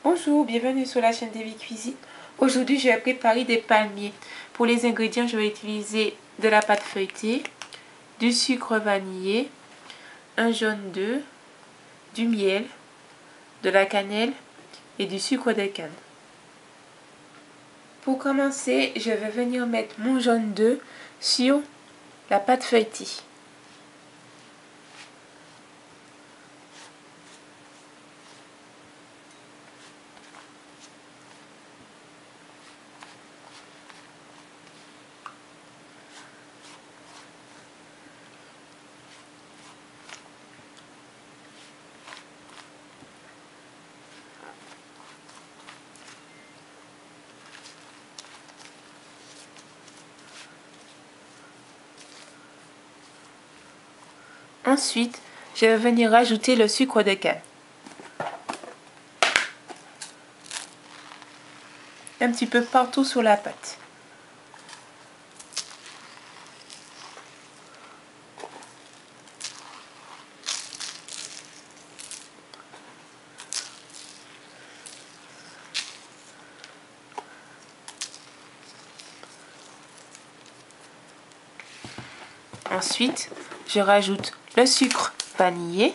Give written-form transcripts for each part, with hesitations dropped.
Bonjour, bienvenue sur la chaîne Davy Cuisine. Aujourd'hui, je vais préparer des palmiers. Pour les ingrédients, je vais utiliser de la pâte feuilletée, du sucre vanillé, un jaune d'œuf, du miel, de la cannelle et du sucre de canne. Pour commencer, je vais venir mettre mon jaune d'œuf sur la pâte feuilletée. Ensuite, je vais venir rajouter le sucre de canne. Un petit peu partout sur la pâte. Ensuite, je rajoute le sucre vanillé.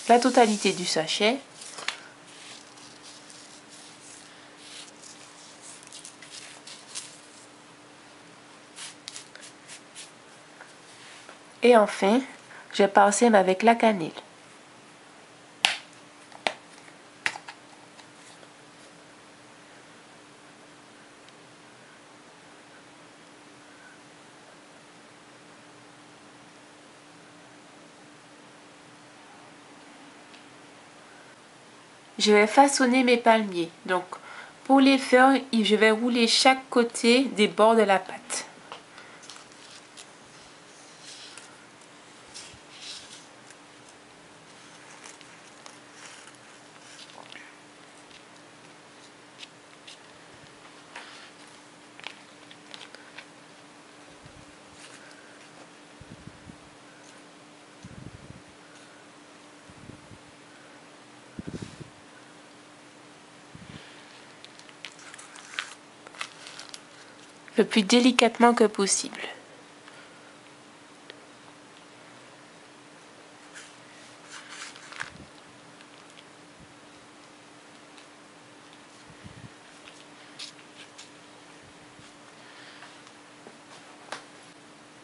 La totalité du sachet. Et enfin, je parsème avec la cannelle. Je vais façonner mes palmiers. Donc, pour les faire, je vais rouler chaque côté des bords de la pâte. Le plus délicatement que possible.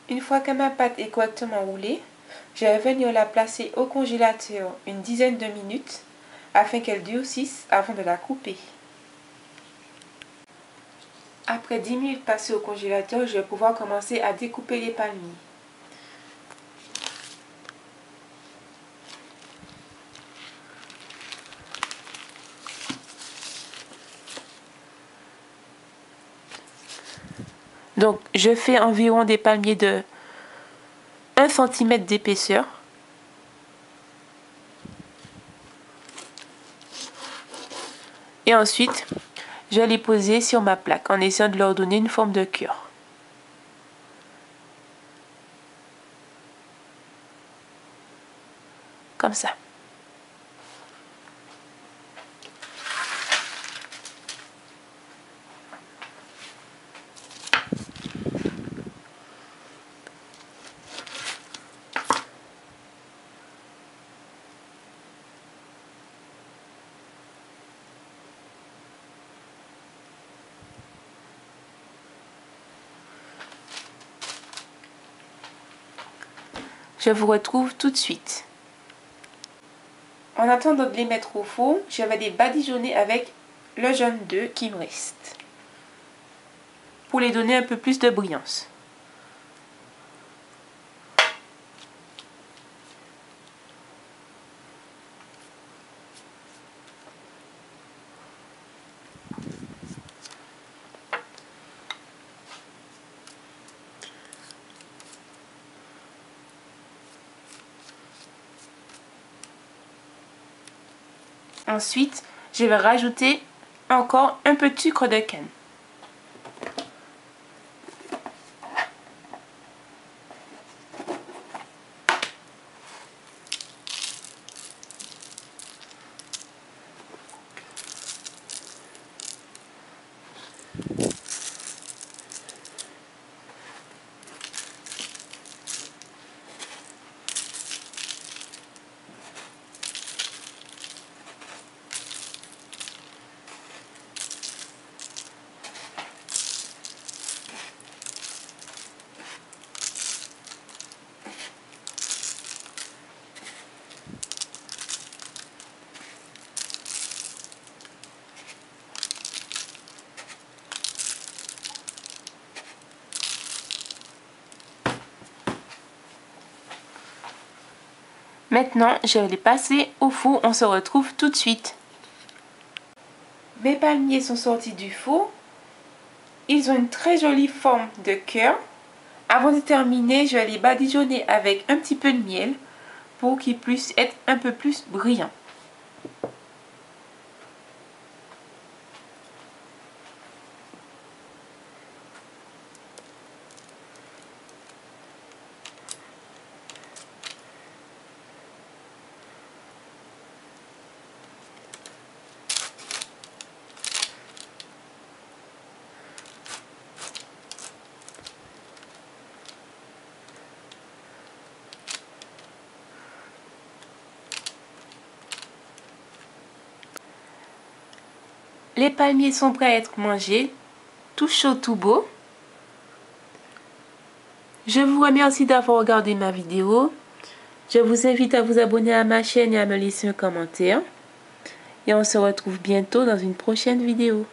Une fois que ma pâte est correctement roulée, je vais venir la placer au congélateur une dizaine de minutes afin qu'elle durcisse avant de la couper. Après 10 minutes passées au congélateur, je vais pouvoir commencer à découper les palmiers. Donc, je fais environ des palmiers de 1 cm d'épaisseur. Et ensuite, je vais les poser sur ma plaque en essayant de leur donner une forme de cœur. Comme ça. Je vous retrouve tout de suite. En attendant de les mettre au four, je vais les badigeonner avec le jaune d'œuf qui me reste. Pour les donner un peu plus de brillance. Ensuite, je vais rajouter encore un peu de sucre de canne. Maintenant, je vais les passer au four. On se retrouve tout de suite. Mes palmiers sont sortis du four. Ils ont une très jolie forme de cœur. Avant de terminer, je vais les badigeonner avec un petit peu de miel pour qu'ils puissent être un peu plus brillants. Les palmiers sont prêts à être mangés, tout chaud, tout beau. Je vous remercie d'avoir regardé ma vidéo. Je vous invite à vous abonner à ma chaîne et à me laisser un commentaire. Et on se retrouve bientôt dans une prochaine vidéo.